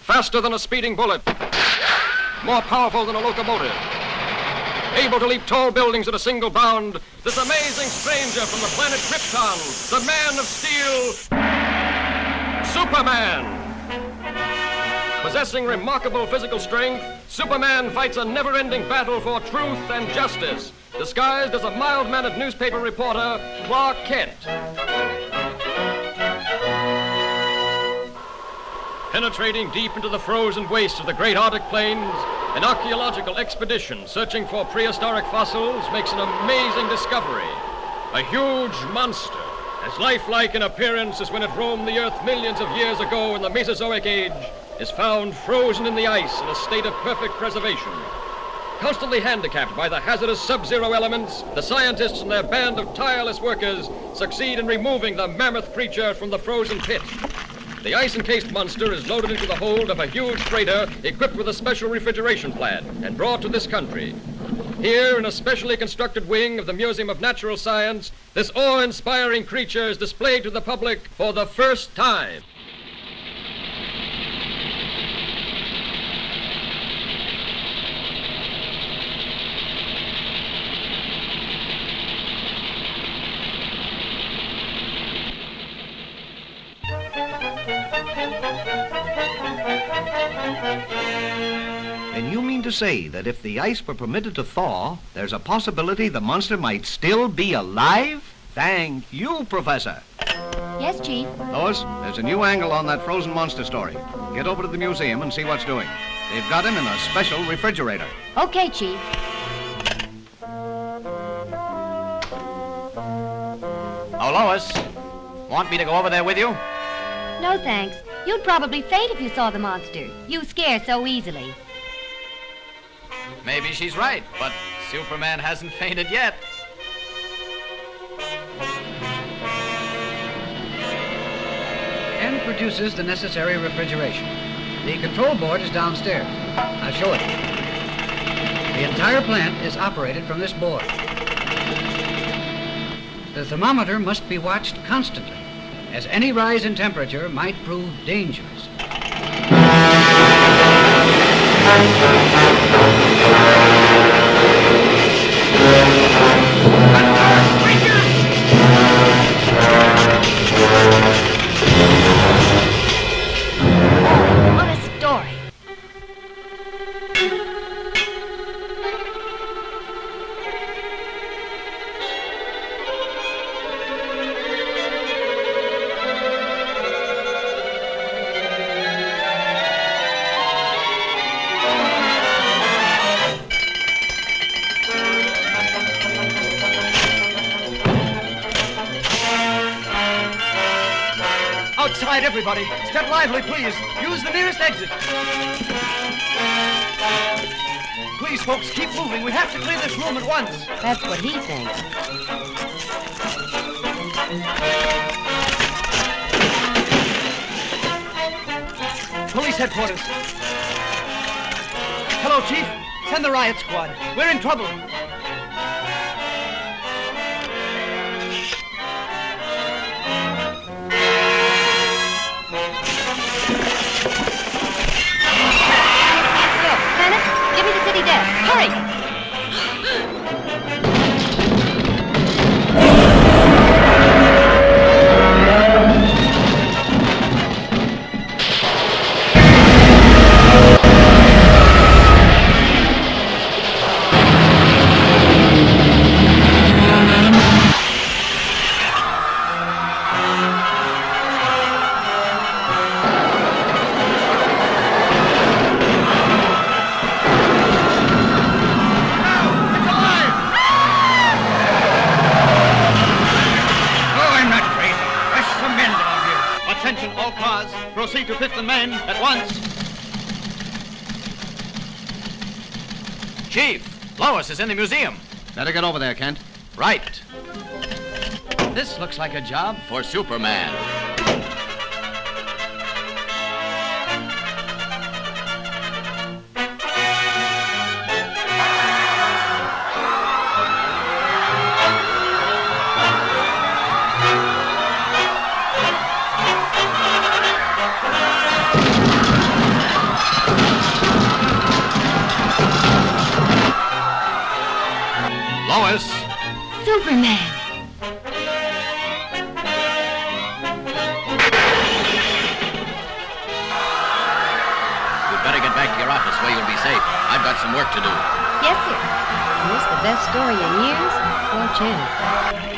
Faster than a speeding bullet, more powerful than a locomotive, able to leap tall buildings at a single bound, this amazing stranger from the planet Krypton, the Man of Steel, Superman. Possessing remarkable physical strength, Superman fights a never-ending battle for truth and justice, disguised as a mild-mannered newspaper reporter, Clark Kent. Penetrating deep into the frozen wastes of the great Arctic plains, an archaeological expedition searching for prehistoric fossils makes an amazing discovery. A huge monster, as lifelike in appearance as when it roamed the Earth millions of years ago in the Mesozoic age, is found frozen in the ice in a state of perfect preservation. Constantly handicapped by the hazardous sub-zero elements, the scientists and their band of tireless workers succeed in removing the mammoth creature from the frozen pit. The ice-encased monster is loaded into the hold of a huge freighter equipped with a special refrigeration plant and brought to this country. Here, in a specially constructed wing of the Museum of Natural Science, this awe-inspiring creature is displayed to the public for the first time. Then you mean to say that if the ice were permitted to thaw, there's a possibility the monster might still be alive? Thank you, Professor. Yes, Chief. Lois, there's a new angle on that frozen monster story. Get over to the museum and see what's doing. They've got him in a special refrigerator. Okay, Chief. Oh, Lois, want me to go over there with you? No, thanks. You'd probably faint if you saw the monster. You scare so easily. Maybe she's right, but Superman hasn't fainted yet. And produces the necessary refrigeration. The control board is downstairs. I'll show it. The entire plant is operated from this board. The thermometer must be watched constantly, as any rise in temperature might prove dangerous. What a story. Outside, everybody. Step lively, please. Use the nearest exit. Please, folks, keep moving. We have to clear this room at once. That's what he thinks. Police headquarters. Hello, Chief. Send the riot squad. We're in trouble. Give me the city desk. Hurry! Proceed to fit the men at once. Chief, Lois is in the museum. Better get over there, Kent. Right. This looks like a job for Superman. Lois! Superman! You'd better get back to your office where you'll be safe. I've got some work to do. Yes, sir. Is this the best story in years? Or Janet?